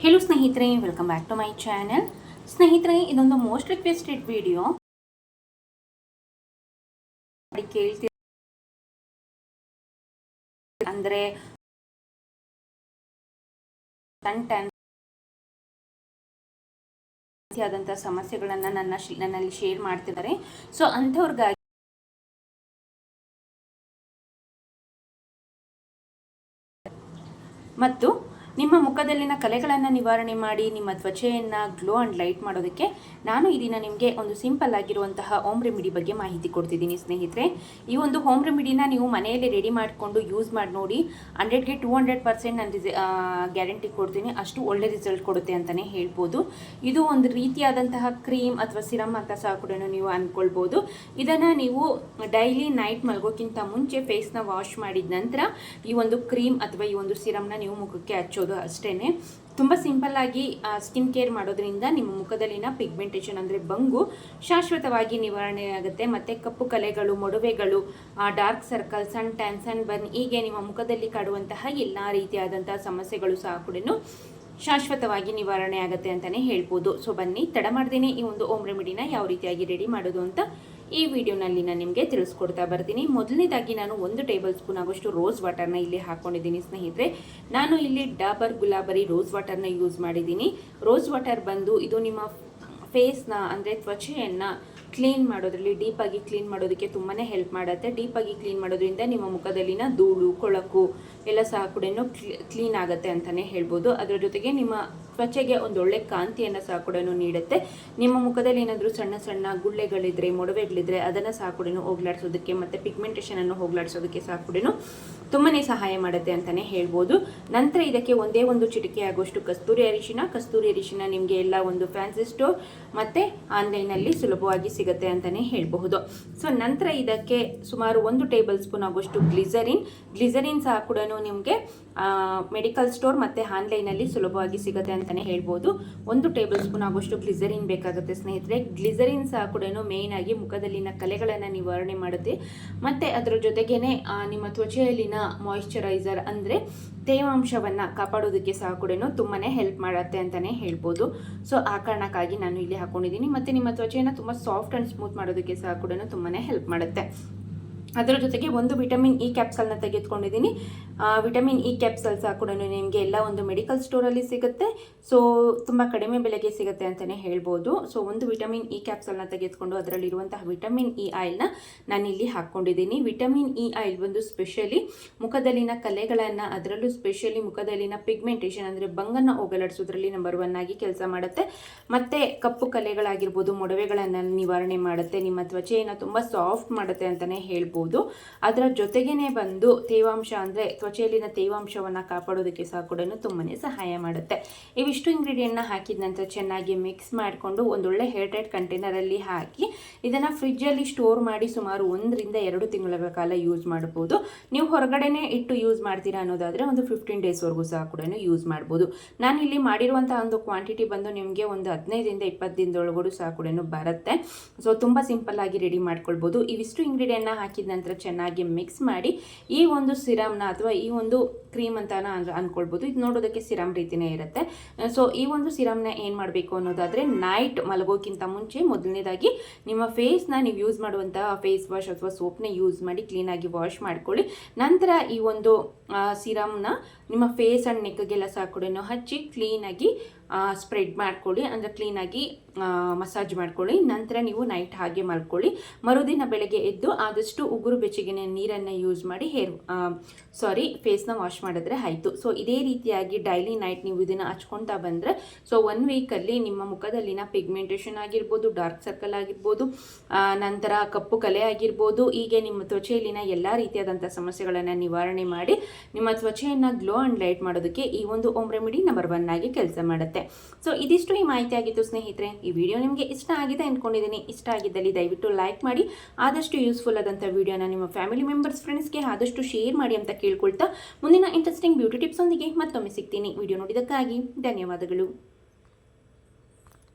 Hello ಸ್ನೇಹಿತರೆ, welcome back to my channel. ಸ್ನೇಹಿತರೆ, ಇದೊಂದು ಮೋಸ್ಟ್ ರಿಕ್ವೆಸ್ಟೆಡ್ ವಿಡಿಯೋ. ಕೇಳ್ತೀರ ಅಂದರೆ ಆದಂಥ ಸಮಸ್ಯೆಗಳನ್ನು ನನ್ನಲ್ಲಿ ಶೇರ್ ಮಾಡ್ತಿದ್ದಾರೆ. ಸೊ ಅಂಥವ್ರಿಗಾಗಿ ಮತ್ತು ನಿಮ್ಮ ಮುಖದಲ್ಲಿನ ಕಲೆಗಳನ್ನು ನಿವಾರಣೆ ಮಾಡಿ ನಿಮ್ಮ ತ್ವಚೆಯನ್ನು ಗ್ಲೋ ಆ್ಯಂಡ್ ಲೈಟ್ ಮಾಡೋದಕ್ಕೆ ನಾನು ಈ ದಿನ ನಿಮಗೆ ಒಂದು ಸಿಂಪಲ್ ಆಗಿರುವಂತಹ ಹೋಮ್ ರೆಮಿಡಿ ಬಗ್ಗೆ ಮಾಹಿತಿ ಕೊಡ್ತಿದ್ದೀನಿ ಸ್ನೇಹಿತರೆ. ಈ ಒಂದು ಹೋಮ್ ರೆಮಿಡಿನ ನೀವು ಮನೆಯಲ್ಲಿ ರೆಡಿ ಮಾಡಿಕೊಂಡು ಯೂಸ್ ಮಾಡಿ ನೋಡಿ. 100ಗೆ 200% ನಾನು ಗ್ಯಾರಂಟಿ ಕೊಡ್ತೀನಿ. ಅಷ್ಟು ಒಳ್ಳೆ ರಿಸಲ್ಟ್ ಕೊಡುತ್ತೆ ಅಂತಲೇ ಹೇಳ್ಬೋದು. ಇದು ಒಂದು ರೀತಿಯಾದಂತಹ ಕ್ರೀಮ್ ಅಥವಾ ಸಿರಮ್ ಅಂತ ಸಹ ಕೂಡ ನೀವು ಅಂದ್ಕೊಳ್ಬೋದು. ಇದನ್ನು ನೀವು ಡೈಲಿ ನೈಟ್ ಮಲಗೋಕ್ಕಿಂತ ಮುಂಚೆ ಫೇಸ್ನ ವಾಶ್ ಮಾಡಿದ ನಂತರ ಈ ಒಂದು ಕ್ರೀಮ್ ಅಥವಾ ಈ ಒಂದು ಸಿರಮ್ನ ನೀವು ಮುಖಕ್ಕೆ ಹಚ್ಚೋದು ಅಷ್ಟೇ. ತುಂಬ ಸಿಂಪಲ್ ಆಗಿ ಸ್ಕಿನ್ ಕೇರ್ ಮಾಡೋದ್ರಿಂದ ನಿಮ್ಮ ಮುಖದಲ್ಲಿನ ಪಿಗ್ಮೆಂಟೇಷನ್ ಅಂದರೆ ಬಂಗು ಶಾಶ್ವತವಾಗಿ ನಿವಾರಣೆ ಆಗುತ್ತೆ. ಮತ್ತು ಕಪ್ಪು ಕಲೆಗಳು, ಮೊಡವೆಗಳು, dark circle, suntan, sunburn, ಹೀಗೆ ನಿಮ್ಮ ಮುಖದಲ್ಲಿ ಕಾಡುವಂತಹ ಎಲ್ಲ ರೀತಿಯಾದಂತಹ ಸಮಸ್ಯೆಗಳು ಸಹ ಕೂಡ ಶಾಶ್ವತವಾಗಿ ನಿವಾರಣೆ ಆಗುತ್ತೆ ಅಂತಲೇ ಹೇಳ್ಬೋದು. ಸೊ ಬನ್ನಿ, ತಡ ಮಾಡ್ದೇನೆ ಈ ಒಂದು ಹೋಮ್ ರೆಮಿಡಿನ ಯಾವ ರೀತಿಯಾಗಿ ರೆಡಿ ಮಾಡೋದು ಅಂತ ಈ ವಿಡಿಯೋನಲ್ಲಿ ನಾನು ನಿಮಗೆ ತಿಳಿಸ್ಕೊಡ್ತಾ ಬರ್ತೀನಿ. ಮೊದಲನೇದಾಗಿ ನಾನು 1 ಟೇಬಲ್ ಸ್ಪೂನ್ ಆಗೋಷ್ಟು ರೋಸ್ ವಾಟರ್ನ ಇಲ್ಲಿ ಹಾಕ್ಕೊಂಡಿದ್ದೀನಿ ಸ್ನೇಹಿತರೆ. ನಾನು ಇಲ್ಲಿ ಡಾಬರ್ ಗುಲಾಬರಿ ರೋಸ್ ವಾಟರ್ನ ಯೂಸ್ ಮಾಡಿದ್ದೀನಿ. ರೋಸ್ ವಾಟರ್ ಬಂದು ಇದು ನಿಮ್ಮ ಫೇಸ್ನ ಅಂದರೆ ತ್ವಚೆಯನ್ನು ಕ್ಲೀನ್ ಮಾಡೋದ್ರಲ್ಲಿ, ಡೀಪಾಗಿ ಕ್ಲೀನ್ ಮಾಡೋದಕ್ಕೆ ತುಂಬಾ ಹೆಲ್ಪ್ ಮಾಡುತ್ತೆ. ಡೀಪಾಗಿ ಕ್ಲೀನ್ ಮಾಡೋದ್ರಿಂದ ನಿಮ್ಮ ಮುಖದಲ್ಲಿನ ಧೂಳು, ಕೊಳಕು ಎಲ್ಲ ಸಹ ಕೂಡ ಕ್ಲೀನ್ ಆಗುತ್ತೆ ಅಂತಲೇ ಹೇಳ್ಬೋದು. ಅದರ ಜೊತೆಗೆ ನಿಮ್ಮ ತ್ವಚೆಗೆ ಒಂದೊಳ್ಳೆ ಕಾಂತಿಯನ್ನು ಸಹ ಕೂಡ ನೀಡುತ್ತೆ. ನಿಮ್ಮ ಮುಖದಲ್ಲಿ ಏನಾದರೂ ಸಣ್ಣ ಸಣ್ಣ ಗುಳ್ಳೆಗಳಿದ್ರೆ, ಮೊಡವೆಗಳಿದ್ರೆ ಅದನ್ನು ಸಹ ಕೂಡ ಹೋಗ್ಲಾಡಿಸೋದಕ್ಕೆ ಮತ್ತು ಪಿಗ್ಮೆಂಟೇಷನನ್ನು ಹೋಗ್ಲಾಡಿಸೋದಕ್ಕೆ ಸಹ ಕೂಡ ತುಂಬಾ ಸಹಾಯ ಮಾಡುತ್ತೆ ಅಂತಲೇ ಹೇಳ್ಬೋದು. ನಂತರ ಇದಕ್ಕೆ ಒಂದೇ ಒಂದು ಚಿಟಿಕೆ ಆಗೋಷ್ಟು ಕಸ್ತೂರಿ ಅರಿಶಿನ ನಿಮಗೆ ಎಲ್ಲ ಒಂದು ಫ್ಯಾನ್ಸಿ ಸ್ಟೋರ್ ಮತ್ತು ಆನ್ಲೈನಲ್ಲಿ ಸುಲಭವಾಗಿ ಸಿಗುತ್ತೆ ಅಂತಲೇ ಹೇಳಬಹುದು. ಸೊ ನಂತರ ಇದಕ್ಕೆ ಸುಮಾರು 1 ಟೇಬಲ್ ಸ್ಪೂನ್ ಆಗೋಷ್ಟು ಗ್ಲಿಸರಿನ್ ಸಹ ಕೂಡ ನಿಮಗೆ ಮೆಡಿಕಲ್ ಸ್ಟೋರ್ ಮತ್ತು ಆನ್ಲೈನಲ್ಲಿ ಸುಲಭವಾಗಿ ಸಿಗುತ್ತೆ ಅಂತಲೇ ಹೇಳ್ಬೋದು. 1 ಟೇಬಲ್ ಸ್ಪೂನ್ ಆಗೋಷ್ಟು ಗ್ಲಿಸರಿನ್ ಬೇಕಾಗುತ್ತೆ ಸ್ನೇಹಿತರೆ. ಗ್ಲಿಸರಿನ್ ಸಹ ಕೂಡ ಮೇಯ್ನ್ ಆಗಿ ಮುಖದಲ್ಲಿನ ಕಲೆಗಳನ್ನು ನಿವಾರಣೆ ಮಾಡುತ್ತೆ ಮತ್ತು ಅದರ ಜೊತೆಗೇನೆ ನಿಮ್ಮ ತ್ವಚೆಯಲ್ಲಿನ ಮಾಯಿಶ್ಚರೈಸರ್ ಅಂದರೆ ತೇವಾಂಶವನ್ನು ಕಾಪಾಡೋದಕ್ಕೆ ಸಹ ಕೂಡ ತುಂಬಾ ಹೆಲ್ಪ್ ಮಾಡುತ್ತೆ ಅಂತಲೇ ಹೇಳ್ಬೋದು. ಸೊ ಆ ಕಾರಣಕ್ಕಾಗಿ ನಾನು ಇಲ್ಲಿ ಹಾಕೊಂಡಿದ್ದೀನಿ. ಮತ್ತು ನಿಮ್ಮ ತ್ವಚೆಯನ್ನು ತುಂಬ ಸಾಫ್ಟ್ ಆ್ಯಂಡ್ ಸ್ಮೂತ್ ಮಾಡೋದಕ್ಕೆ ಸಹ ಕೂಡ ತುಂಬಾ ಹೆಲ್ಪ್ ಮಾಡುತ್ತೆ. ಅದರ ಜೊತೆಗೆ ಒಂದು ವಿಟಮಿನ್ ಇ ಕ್ಯಾಪ್ಸಲ್ನ ತೆಗೆದುಕೊಂಡಿದ್ದೀನಿ. ವಿಟಮಿನ್ ಇ ಕ್ಯಾಪ್ಸಲ್ ಸಹ ಕೂಡ ನಿಮಗೆ ಎಲ್ಲ ಒಂದು ಮೆಡಿಕಲ್ ಸ್ಟೋರಲ್ಲಿ ಸಿಗುತ್ತೆ. ಸೊ ತುಂಬ ಕಡಿಮೆ ಬೆಲೆಗೆ ಸಿಗುತ್ತೆ ಅಂತಲೇ ಹೇಳ್ಬೋದು. ಸೊ ಒಂದು ವಿಟಮಿನ್ ಇ ಕ್ಯಾಪ್ಸಲ್ನ ತೆಗೆದುಕೊಂಡು ಅದರಲ್ಲಿರುವಂತಹ ವಿಟಮಿನ್ ಇ ಆಯಿಲ್ನ ನಾನಿಲ್ಲಿ ಹಾಕ್ಕೊಂಡಿದ್ದೀನಿ. ವಿಟಮಿನ್ ಇ ಆಯಿಲ್ ಒಂದು ಸ್ಪೆಷಲಿ ಮುಖದಲ್ಲಿನ ಕಲೆಗಳನ್ನು, ಅದರಲ್ಲೂ ಸ್ಪೆಷಲಿ ಮುಖದಲ್ಲಿನ ಪಿಗ್ಮೆಂಟೇಷನ್ ಅಂದರೆ ಬಂಗನ್ನು ಹೋಗಲಾಡಿಸೋದ್ರಲ್ಲಿ ನಂಬರ್ 1 ಆಗಿ ಕೆಲಸ ಮಾಡುತ್ತೆ. ಮತ್ತು ಕಪ್ಪು ಕಲೆಗಳಾಗಿರ್ಬೋದು, ಮೊಡವೆಗಳನ್ನು ನಿವಾರಣೆ ಮಾಡುತ್ತೆ. ನಿಮ್ಮ ತ್ವಚೆಯನ್ನು ತುಂಬ ಸಾಫ್ಟ್ ಮಾಡುತ್ತೆ ಅಂತಲೇ ಹೇಳ್ಬೋದು. ಅದರ ಜೊತೆಗೇನೆ ಬಂದು ತೇವಾಂಶ ಅಂದರೆ ತ್ವಚೆಯಲ್ಲಿನ ತೇವಾಂಶವನ್ನು ಕಾಪಾಡೋದಕ್ಕೆ ಸಹ ಕೂಡ ತುಂಬಾ ಸಹಾಯ ಮಾಡುತ್ತೆ. ಇವಿಷ್ಟು ಇಂಗ್ರೀಡಿಯೆಂಟ್ನ ಹಾಕಿದ ನಂತರ ಚೆನ್ನಾಗಿ ಮಿಕ್ಸ್ ಮಾಡಿಕೊಂಡು ಒಂದೊಳ್ಳೆ ಹೇರ್ ಟೈಟ್ ಕಂಟೈನರಲ್ಲಿ ಹಾಕಿ ಇದನ್ನು ಫ್ರಿಜ್ಜಲ್ಲಿ ಸ್ಟೋರ್ ಮಾಡಿ ಸುಮಾರು 1 ರಿಂದ 2 ತಿಂಗಳ ಕಾಲ ಯೂಸ್ ಮಾಡ್ಬೋದು. ನೀವು ಹೊರಗಡೆನೇ ಇಟ್ಟು ಯೂಸ್ ಮಾಡ್ತೀರಾ ಅನ್ನೋದಾದರೆ ಒಂದು 15 ಡೇಸ್ವರೆಗೂ ಸಹ ಕೂಡ ಯೂಸ್ ಮಾಡ್ಬೋದು. ನಾನು ಇಲ್ಲಿ ಮಾಡಿರುವಂತಹ ಒಂದು ಕ್ವಾಂಟಿಟಿ ಬಂದು ನಿಮಗೆ ಒಂದು 15 ರಿಂದ 20 ದಿನದೊಳಗಡೆ ಸಹ ಕೂಡ ಬರುತ್ತೆ. ಸೊ ತುಂಬ ಸಿಂಪಲ್ ಆಗಿ ರೆಡಿ ಮಾಡ್ಕೊಳ್ಬೋದು. ಇವಿಷ್ಟು ಇಂಗ್ರೀಡಿಯೆಂಟ್ನ ಹಾಕಿದ ನಂತರ ಚೆನ್ನಾಗಿ ಮಿಕ್ಸ್ ಮಾಡಿ ಈ ಒಂದು ಸಿರಮ್ನ ಅಥವಾ ಈ ಒಂದು ಕ್ರೀಮ್ ಅಂತ ಅನ್ಕೊಳ್ಬೋದು. ಇದು ನೋಡೋದಕ್ಕೆ ಸಿರಮ್ ರೀತಿಯೇ ಇರುತ್ತೆ. ಸೊ ಈ ಒಂದು ಸಿರಮ್ನ ಏನು ಮಾಡಬೇಕು ಅನ್ನೋದಾದರೆ ನೈಟ್ ಮಲಗೋಕ್ಕಿಂತ ಮುಂಚೆ ಮೊದಲನೇದಾಗಿ ನಿಮ್ಮ ಫೇಸ್ನ ನೀವು ಯೂಸ್ ಮಾಡುವಂತಹ ಫೇಸ್ ವಾಶ್ ಅಥವಾ ಸೋಪ್ನ ಯೂಸ್ ಮಾಡಿ ಕ್ಲೀನಾಗಿ ವಾಶ್ ಮಾಡ್ಕೊಳ್ಳಿ. ನಂತರ ಈ ಒಂದು ಸಿರಮ್ನ ನಿಮ್ಮ ಫೇಸ್ ಆ್ಯಂಡ್ ನೆಕ್ಗೆಲ್ಲ ಸಹ ಕೂಡ ಹಚ್ಚಿ ಕ್ಲೀನಾಗಿ ಸ್ಪ್ರೆಡ್ ಮಾಡ್ಕೊಳ್ಳಿ, ಅಂದರೆ ಕ್ಲೀನಾಗಿ ಮಸಾಜ್ ಮಾಡ್ಕೊಳ್ಳಿ. ನಂತರ ನೀವು ನೈಟ್ ಹಾಗೆ ಮಲ್ಕೊಳ್ಳಿ. ಮರುದಿನ ಬೆಳಗ್ಗೆ ಎದ್ದು ಆದಷ್ಟು ಉಗುರು ಬೆಚ್ಚಗಿನ ನೀರನ್ನು ಯೂಸ್ ಮಾಡಿ ಫೇಸ್ನ ವಾಶ್ ಮಾಡಿದ್ರೆ ಆಯಿತು. ಸೊ ಇದೇ ರೀತಿಯಾಗಿ ಡೈಲಿ ನೈಟ್ ನೀವು ಇದನ್ನು ಹಚ್ಕೊತಾ ಬಂದರೆ ಸೊ 1 ವೀಕಲ್ಲಿ ನಿಮ್ಮ ಮುಖದಲ್ಲಿನ ಪಿಗ್ಮೆಂಟೇಷನ್ ಆಗಿರ್ಬೋದು, ಡಾರ್ಕ್ ಸರ್ಕಲ್ ಆಗಿರ್ಬೋದು, ನಂತರ ಕಪ್ಪು ಕಲೆ ಆಗಿರ್ಬೋದು, ಹೀಗೆ ನಿಮ್ಮ ತ್ವಚೆಯಲ್ಲಿನ ಎಲ್ಲ ರೀತಿಯಾದಂಥ ಸಮಸ್ಯೆಗಳನ್ನು ನಿವಾರಣೆ ಮಾಡಿ ನಿಮ್ಮ ತ್ವಚೆಯನ್ನು ಗ್ಲೋ ಆ್ಯಂಡ್ ಲೈಟ್ ಮಾಡೋದಕ್ಕೆ ಈ ಒಂದು ಹೋಮ್ ರೆಮಿಡಿ ನಂಬರ್ 1 ಆಗಿ ಕೆಲಸ ಮಾಡುತ್ತೆ. ಸೊ ಇದಿಷ್ಟು ಈ ಮಾಹಿತಿ ಆಗಿತ್ತು ಸ್ನೇಹಿತರೆ. ಈ ವಿಡಿಯೋ ನಿಮಗೆ ಇಷ್ಟ ಆಗಿದೆ ಅಂದ್ಕೊಂಡಿದ್ದೀನಿ. ಇಷ್ಟ ಆಗಿದ್ದಲ್ಲಿ ದಯವಿಟ್ಟು ಲೈಕ್ ಮಾಡಿ, ಆದಷ್ಟು ಯೂಸ್ಫುಲ್ ಆದಂಥ ವಿಡಿಯೋನ ನಿಮ್ಮ ಫ್ಯಾಮಿಲಿ ಮೆಂಬರ್ಸ್, ಫ್ರೆಂಡ್ಸ್ಗೆ ಆದಷ್ಟು ಶೇರ್ ಮಾಡಿ ಅಂತ ಕೇಳ್ಕೊಳ್ತಾ ಮುಂದಿನ ಇಂಟ್ರೆಸ್ಟಿಂಗ್ ಬ್ಯೂಟಿ ಟಿಪ್ಸ್ ಒಂದಿಗೆ ಮತ್ತೊಮ್ಮೆ ಸಿಗ್ತೀನಿ. ವಿಡಿಯೋ ನೋಡಿದ್ದಕ್ಕಾಗಿ ಧನ್ಯವಾದಗಳು.